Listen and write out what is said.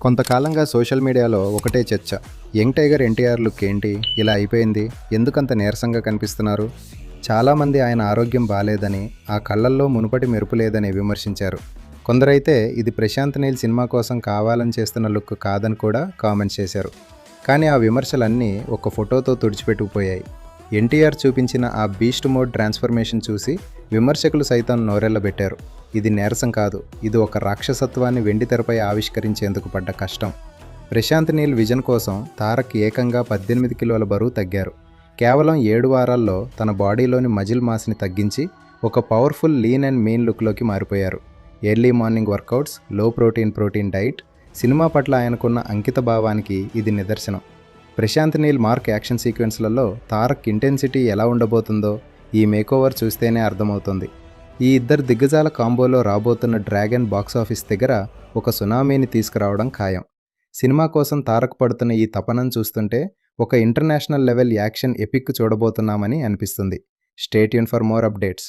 కొంతకాలంగా సోషల్ మీడియాలో ఒకటే చర్చ. యంగ్ టైగర్ ఎన్టీఆర్ లుక్ ఏంటి ఇలా అయిపోయింది, ఎందుకంత నీరసంగా కనిపిస్తున్నారు? చాలామంది ఆయన ఆరోగ్యం బాలేదని, ఆ కళ్ళల్లో మునుపటి మెరుపు లేదని విమర్శించారు. కొందరైతే ఇది ప్రశాంత్ నీల్ సినిమా కోసం కావాలని చేస్తున్న లుక్ కాదని కూడా కామెంట్స్ చేశారు. కానీ ఆ విమర్శలన్నీ ఒక ఫోటోతో తుడిచిపెట్టుకుపోయాయి. ఎన్టీఆర్ చూపించిన ఆ బీస్ట్ మోడ్ ట్రాన్స్ఫర్మేషన్ చూసి విమర్శకులు సైతం నోరెళ్లబెట్టారు. ఇది నీరసం కాదు, ఇది ఒక రాక్షసత్వాన్ని వెండితెరపై ఆవిష్కరించేందుకు పడ్డ కష్టం. ప్రశాంత్ నీల్ విజన్ కోసం తారక్ ఏకంగా 18 కిలోల బరువు తగ్గారు. కేవలం 7 వారాల్లో తన బాడీలోని మజిల్ మాస్ని తగ్గించి ఒక పవర్ఫుల్ లీన్ అండ్ మీన్ లుక్లోకి మారిపోయారు. Early morning workouts, low protein diet, cinema పట్ల ఆయనకున్న అంకిత భావానికి ఇది నిదర్శనం. ప్రశాంత్ నీల్ మార్క్ యాక్షన్ సీక్వెన్స్లలో తారక్ ఇంటెన్సిటీ ఎలా ఉండబోతుందో ఈ మేకోవర్ చూస్తేనే అర్థమవుతుంది. ఈ ఇద్దరు దిగ్గజాల కాంబోలో రాబోతున్న డ్రాగన్ బాక్సాఫీస్ దగ్గర ఒక సునామీని తీసుకురావడం ఖాయం. సినిమా కోసం తారక్ పడుతున్న ఈ తపనను చూస్తుంటే ఒక ఇంటర్నేషనల్ లెవెల్ యాక్షన్ ఎపిక్ చూడబోతున్నామని అనిపిస్తుంది. Stay tune for more updates.